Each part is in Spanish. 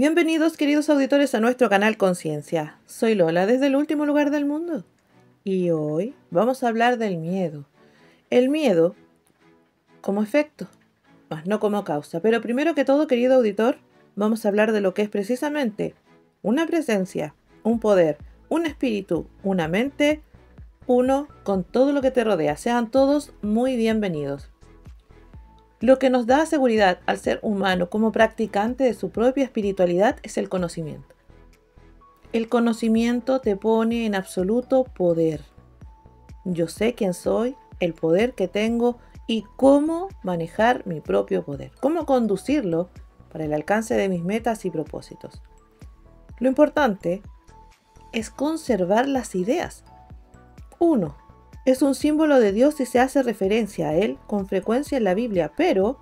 Bienvenidos, queridos auditores, a nuestro canal Conciencia. Soy Lola desde el último lugar del mundo y hoy vamos a hablar del miedo. El miedo como efecto, más no como causa. Pero primero que todo, querido auditor, vamos a hablar de lo que es precisamente una presencia, un poder, un espíritu, una mente, uno con todo lo que te rodea. Sean todos muy bienvenidos. Lo que nos da seguridad al ser humano como practicante de su propia espiritualidad es el conocimiento. El conocimiento te pone en absoluto poder. Yo sé quién soy, el poder que tengo y cómo manejar mi propio poder, cómo conducirlo para el alcance de mis metas y propósitos. Lo importante es conservar las ideas. 1. Es un símbolo de Dios y se hace referencia a Él con frecuencia en la Biblia, pero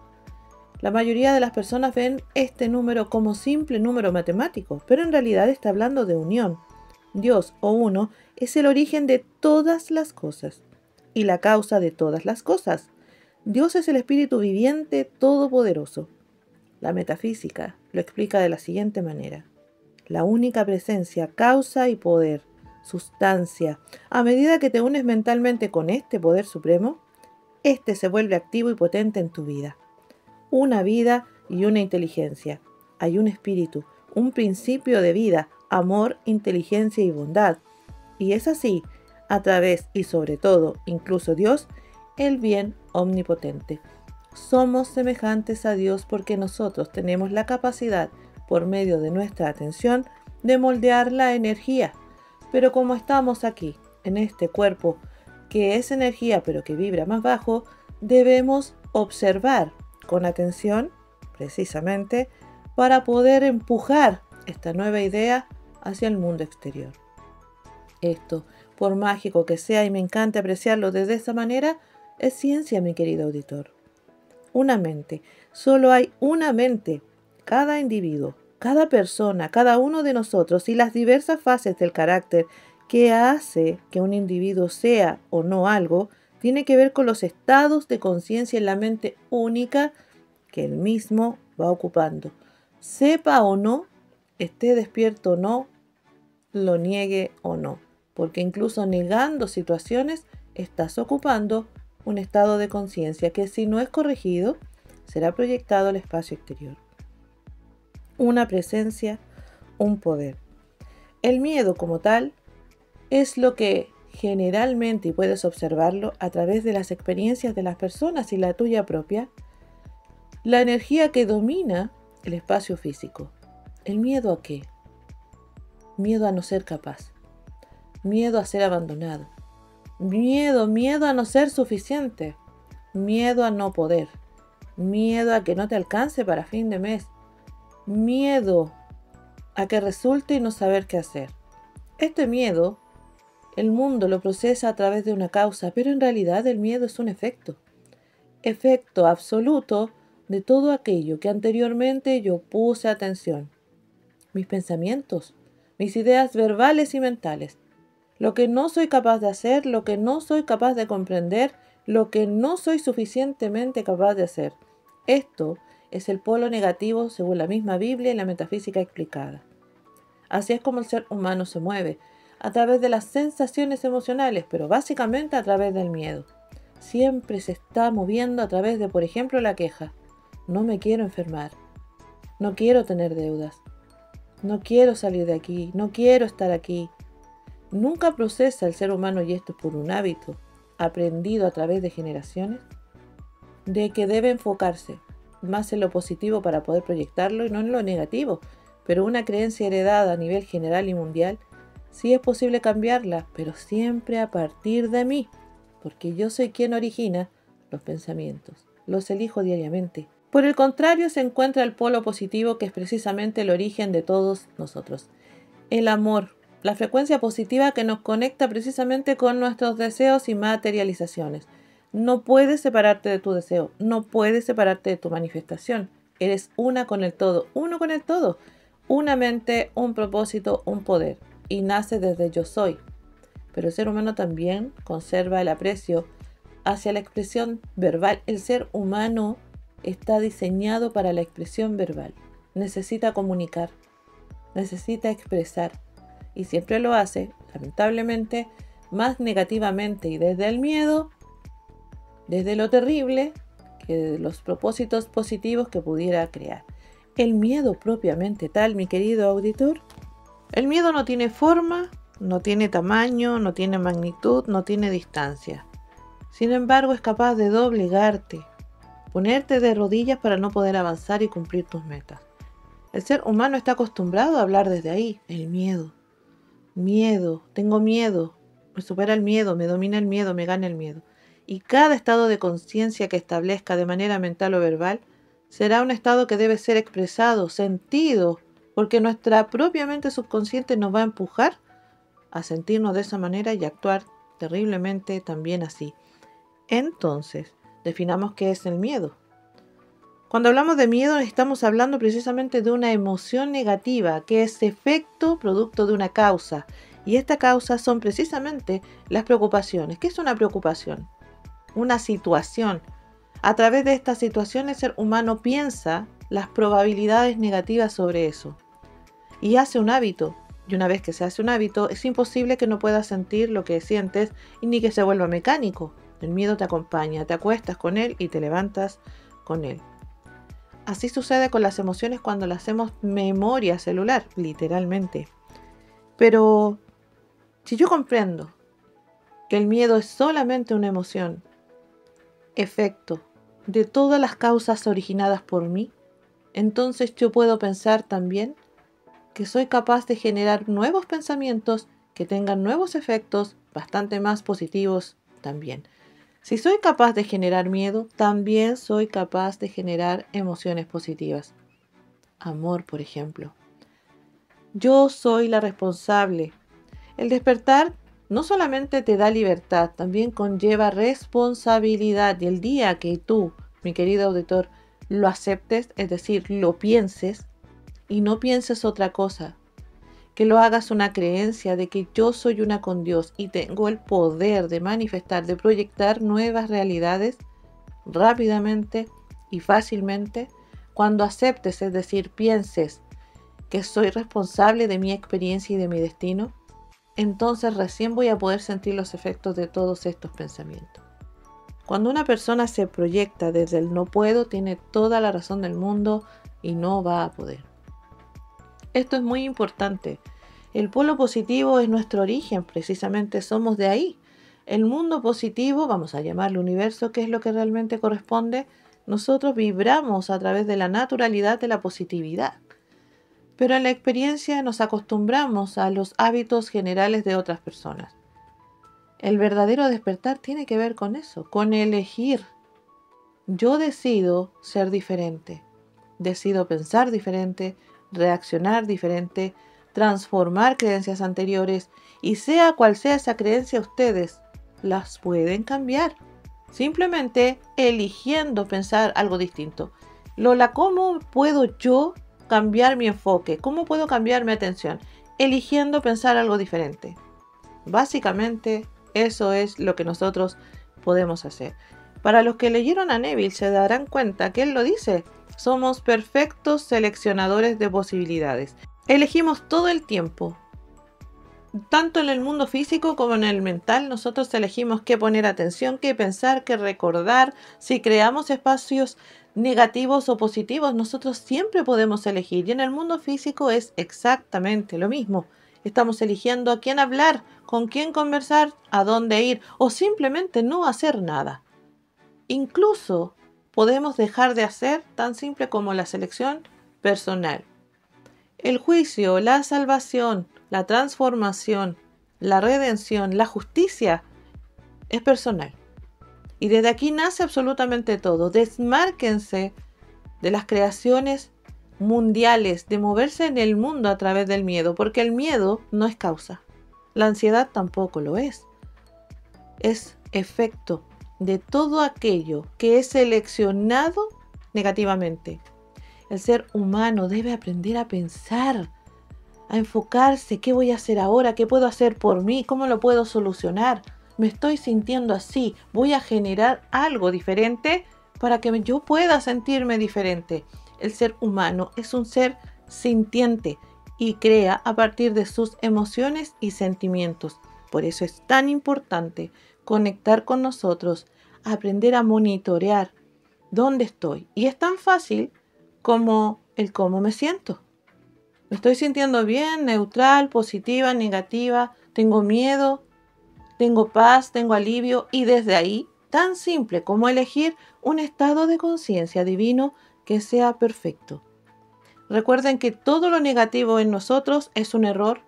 la mayoría de las personas ven este número como simple número matemático, pero en realidad está hablando de unión. Dios o uno es el origen de todas las cosas y la causa de todas las cosas. Dios es el espíritu viviente todopoderoso. La metafísica lo explica de la siguiente manera: la única presencia, causa y poder, sustancia. A medida que te unes mentalmente con este poder supremo, este se vuelve activo y potente en tu vida. Una vida y una inteligencia. Hay un espíritu, un principio de vida, amor, inteligencia y bondad. Y es así, a través y sobre todo, incluso Dios, el bien omnipotente. Somos semejantes a Dios porque nosotros tenemos la capacidad, por medio de nuestra atención, de moldear la energía. Pero como estamos aquí, en este cuerpo, que es energía pero que vibra más bajo, debemos observar con atención, precisamente, para poder empujar esta nueva idea hacia el mundo exterior. Esto, por mágico que sea y me encanta apreciarlo desde esa manera, es ciencia, mi querido auditor. Una mente, solo hay una mente. Cada individuo, cada persona, cada uno de nosotros y las diversas fases del carácter que hace que un individuo sea o no algo, tiene que ver con los estados de conciencia en la mente única que él mismo va ocupando. Sepa o no, esté despierto o no, lo niegue o no, porque incluso negando situaciones, estás ocupando un estado de conciencia que, si no es corregido, será proyectado al espacio exterior. Una presencia, un poder. El miedo como tal es lo que generalmente, y puedes observarlo a través de las experiencias de las personas y la tuya propia, la energía que domina el espacio físico. ¿El miedo a qué? Miedo a no ser capaz. Miedo a ser abandonado. Miedo a no ser suficiente. Miedo a no poder. Miedo a que no te alcance para fin de mes. Miedo a que resulte y no saber qué hacer. Este miedo, el mundo lo procesa a través de una causa, pero en realidad el miedo es un efecto. Efecto absoluto de todo aquello que anteriormente yo puse atención. Mis pensamientos, mis ideas verbales y mentales. Lo que no soy capaz de hacer, lo que no soy capaz de comprender, lo que no soy suficientemente capaz de hacer. Esto es el polo negativo según la misma Biblia y la metafísica explicada. Así es como el ser humano se mueve, a través de las sensaciones emocionales, pero básicamente a través del miedo. Siempre se está moviendo a través de, por ejemplo, la queja. No me quiero enfermar, no quiero tener deudas, no quiero salir de aquí, no quiero estar aquí. ¿Nunca procesa el ser humano, y esto es por un hábito aprendido a través de generaciones, de que debe enfocarse más en lo positivo para poder proyectarlo y no en lo negativo? Pero una creencia heredada a nivel general y mundial, sí es posible cambiarla, pero siempre a partir de mí, porque yo soy quien origina los pensamientos, los elijo diariamente. Por el contrario, se encuentra el polo positivo, que es precisamente el origen de todos nosotros. El amor, la frecuencia positiva que nos conecta precisamente con nuestros deseos y materializaciones. No puedes separarte de tu deseo, no puedes separarte de tu manifestación. Eres una con el todo, uno con el todo. Una mente, un propósito, un poder. Y nace desde yo soy. Pero el ser humano también conserva el aprecio hacia la expresión verbal. El ser humano está diseñado para la expresión verbal. necesita comunicar, necesita expresar y siempre lo hace, lamentablemente, más negativamente y desde el miedo, desde lo terrible, que de los propósitos positivos que pudiera crear. El miedo propiamente tal, mi querido auditor, el miedo no tiene forma, no tiene tamaño, no tiene magnitud, no tiene distancia. Sin embargo, es capaz de doblegarte, ponerte de rodillas para no poder avanzar y cumplir tus metas. El ser humano está acostumbrado a hablar desde ahí, el miedo. Miedo, tengo miedo, me supera el miedo, me domina el miedo, me gana el miedo. Y cada estado de conciencia que establezca de manera mental o verbal será un estado que debe ser expresado, sentido, porque nuestra propia mente subconsciente nos va a empujar a sentirnos de esa manera y actuar terriblemente también así. Entonces, definamos qué es el miedo. Cuando hablamos de miedo estamos hablando precisamente de una emoción negativa que es efecto producto de una causa. Y esta causa son precisamente las preocupaciones. ¿Qué es una preocupación? Una situación. A través de esta situación el ser humano piensa las probabilidades negativas sobre eso. Y hace un hábito. Y una vez que se hace un hábito, es imposible que no puedas sentir lo que sientes y ni que se vuelva mecánico. El miedo te acompaña, te acuestas con él y te levantas con él. Así sucede con las emociones cuando le hacemos memoria celular, literalmente. Pero si yo comprendo que el miedo es solamente una emoción, efecto de todas las causas originadas por mí, entonces yo puedo pensar también que soy capaz de generar nuevos pensamientos que tengan nuevos efectos bastante más positivos también. Si soy capaz de generar miedo, también soy capaz de generar emociones positivas. Amor, por ejemplo. Yo soy la responsable. El despertar no solamente te da libertad, también conlleva responsabilidad. Y el día que tú, mi querido auditor, lo aceptes, es decir, lo pienses y no pienses otra cosa, que lo hagas una creencia de que yo soy una con Dios y tengo el poder de manifestar, de proyectar nuevas realidades rápidamente y fácilmente. Cuando aceptes, es decir, pienses que soy responsable de mi experiencia y de mi destino, entonces recién voy a poder sentir los efectos de todos estos pensamientos. Cuando una persona se proyecta desde el no puedo, tiene toda la razón del mundo y no va a poder. Esto es muy importante. El polo positivo es nuestro origen, precisamente somos de ahí. El mundo positivo, vamos a llamarlo universo, que es lo que realmente corresponde, nosotros vibramos a través de la naturalidad de la positividad. Pero en la experiencia nos acostumbramos a los hábitos generales de otras personas. El verdadero despertar tiene que ver con eso, con elegir. Yo decido ser diferente, decido pensar diferente, reaccionar diferente, transformar creencias anteriores y sea cual sea esa creencia, ustedes las pueden cambiar. Simplemente eligiendo pensar algo distinto. Lola, ¿cómo puedo yo cambiar mi enfoque? ¿Cómo puedo cambiar mi atención? Eligiendo pensar algo diferente. Básicamente, eso es lo que nosotros podemos hacer. Para los que leyeron a Neville se darán cuenta que él lo dice. Somos perfectos seleccionadores de posibilidades. Elegimos todo el tiempo. Tanto en el mundo físico como en el mental, nosotros elegimos qué poner atención, qué pensar, qué recordar. Si creamos espacios negativos o positivos, nosotros siempre podemos elegir. Y en el mundo físico es exactamente lo mismo. Estamos eligiendo a quién hablar, con quién conversar, a dónde ir o simplemente no hacer nada. Incluso podemos dejar de hacer tan simple como la selección personal. El juicio, la salvación, la transformación, la redención, la justicia es personal. Y desde aquí nace absolutamente todo. Desmárquense de las creaciones mundiales, de moverse en el mundo a través del miedo, porque el miedo no es causa. La ansiedad tampoco lo es. Es efecto de todo aquello que es seleccionado negativamente. El ser humano debe aprender a pensar, a enfocarse. ¿Qué voy a hacer ahora? ¿Qué puedo hacer por mí? ¿Cómo lo puedo solucionar? Me estoy sintiendo así. Voy a generar algo diferente para que yo pueda sentirme diferente. El ser humano es un ser sintiente y crea a partir de sus emociones y sentimientos. Por eso es tan importante conectar con nosotros, aprender a monitorear dónde estoy. Y es tan fácil como el cómo me siento. ¿Me estoy sintiendo bien, neutral, positiva, negativa? ¿Tengo miedo? ¿Tengo paz? ¿Tengo alivio? Y desde ahí, tan simple como elegir un estado de conciencia divino que sea perfecto. Recuerden que todo lo negativo en nosotros es un error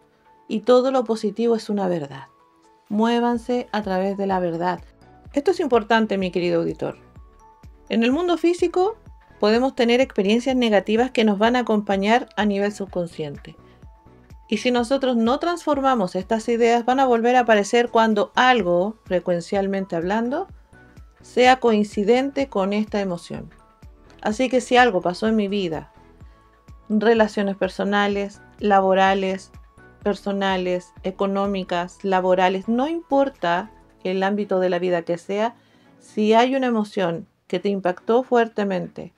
y todo lo positivo es una verdad. Muévanse a través de la verdad. Esto es importante, mi querido auditor. En el mundo físico podemos tener experiencias negativas que nos van a acompañar a nivel subconsciente. Y si nosotros no transformamos estas ideas, van a volver a aparecer cuando algo, frecuencialmente hablando, sea coincidente con esta emoción. Así que si algo pasó en mi vida, relaciones personales, laborales, personales, económicas, laborales, no importa el ámbito de la vida que sea, si hay una emoción que te impactó fuertemente,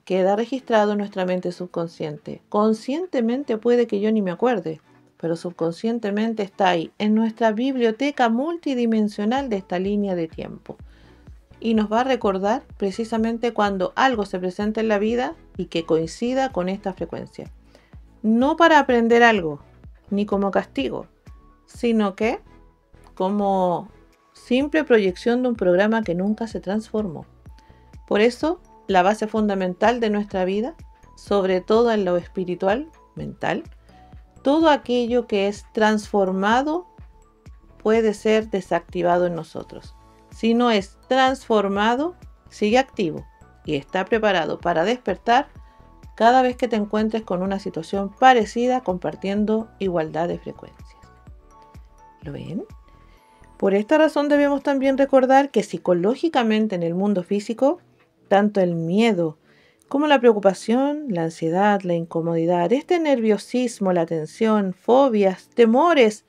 queda registrado en nuestra mente subconsciente. Conscientemente puede que yo ni me acuerde, pero subconscientemente está ahí, en nuestra biblioteca multidimensional de esta línea de tiempo. Y nos va a recordar precisamente cuando algo se presenta en la vida y que coincida con esta frecuencia. No para aprender algo, ni como castigo, sino que como simple proyección de un programa que nunca se transformó. Por eso, la base fundamental de nuestra vida, sobre todo en lo espiritual, mental, todo aquello que es transformado puede ser desactivado en nosotros. Si no es transformado, sigue activo y está preparado para despertar cada vez que te encuentres con una situación parecida, compartiendo igualdad de frecuencias. ¿Lo ven? Por esta razón debemos también recordar que psicológicamente en el mundo físico, tanto el miedo como la preocupación, la ansiedad, la incomodidad, este nerviosismo, la tensión, fobias, temores,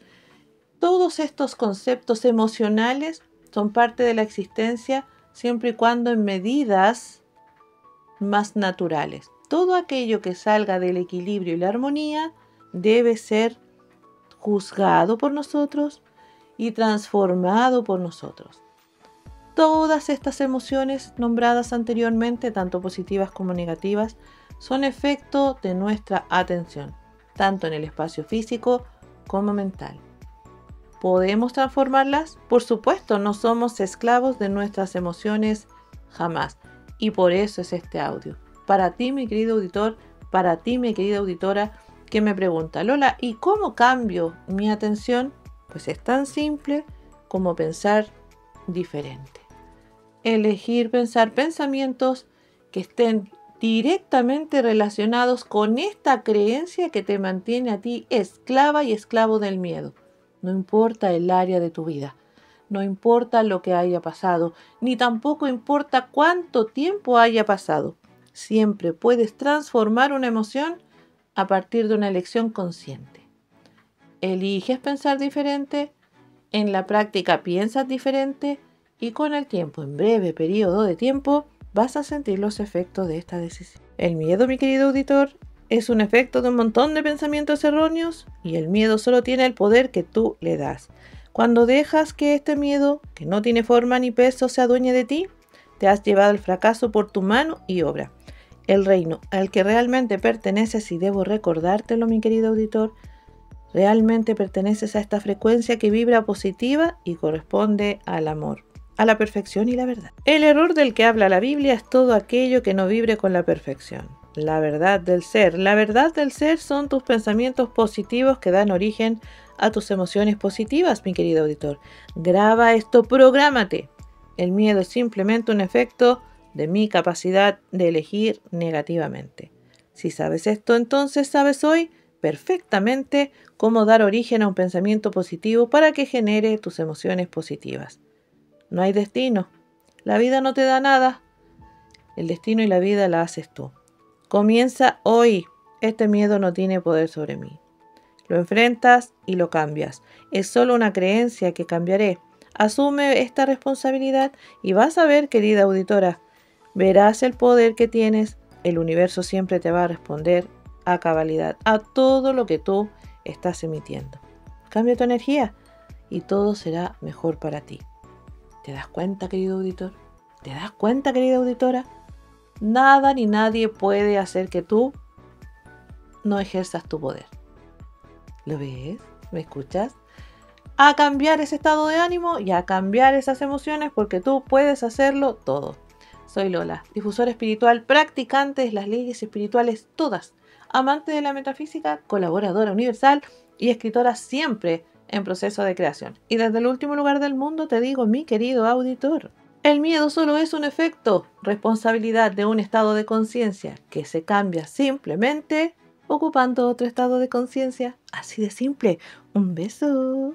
todos estos conceptos emocionales son parte de la existencia siempre y cuando en medidas más naturales. Todo aquello que salga del equilibrio y la armonía debe ser juzgado por nosotros y transformado por nosotros. Todas estas emociones nombradas anteriormente, tanto positivas como negativas, son efecto de nuestra atención, tanto en el espacio físico como mental. ¿Podemos transformarlas? Por supuesto, no somos esclavos de nuestras emociones jamás. Y por eso es este audio. Para ti, mi querido auditor, para ti, mi querida auditora, que me pregunta, Lola, ¿y cómo cambio mi atención? Pues es tan simple como pensar diferente. Elegir pensar pensamientos que estén directamente relacionados con esta creencia que te mantiene a ti esclava y esclavo del miedo. No importa el área de tu vida, no importa lo que haya pasado, ni tampoco importa cuánto tiempo haya pasado. Siempre puedes transformar una emoción a partir de una elección consciente. Eliges pensar diferente, en la práctica piensas diferente y con el tiempo, en breve periodo de tiempo, vas a sentir los efectos de esta decisión. El miedo, mi querido auditor, es un efecto de un montón de pensamientos erróneos y el miedo solo tiene el poder que tú le das. Cuando dejas que este miedo, que no tiene forma ni peso, se adueñe de ti, te has llevado el fracaso por tu mano y obra. El reino al que realmente perteneces, y debo recordártelo, mi querido auditor, realmente perteneces a esta frecuencia que vibra positiva y corresponde al amor, a la perfección y la verdad. El error del que habla la Biblia es todo aquello que no vibre con la perfección. La verdad del ser. La verdad del ser son tus pensamientos positivos que dan origen a tus emociones positivas, mi querido auditor. Graba esto, prográmate. El miedo es simplemente un efecto de mi capacidad de elegir negativamente. Si sabes esto, entonces sabes hoy perfectamente cómo dar origen a un pensamiento positivo para que genere tus emociones positivas. No hay destino. La vida no te da nada. El destino y la vida la haces tú. Comienza hoy. Este miedo no tiene poder sobre mí. Lo enfrentas y lo cambias. Es solo una creencia que cambiaré. Asume esta responsabilidad y vas a ver, querida auditora, verás el poder que tienes el universo siempre te va a responder a cabalidad a todo lo que tú estás emitiendo. Cambia tu energía y todo será mejor para ti. ¿Te das cuenta, querido auditor? ¿Te das cuenta, querida auditora? Nada ni nadie puede hacer que tú no ejerzas tu poder. ¿Lo ves? ¿Me escuchas? A cambiar ese estado de ánimo y a cambiar esas emociones, porque tú puedes hacerlo todo. Soy Lola, difusora espiritual, practicante de las leyes espirituales todas, amante de la metafísica, colaboradora universal y escritora siempre en proceso de creación. Y desde el último lugar del mundo te digo, mi querido auditor, el miedo solo es un efecto, responsabilidad de un estado de conciencia que se cambia simplemente ocupando otro estado de conciencia. Así de simple. Un beso.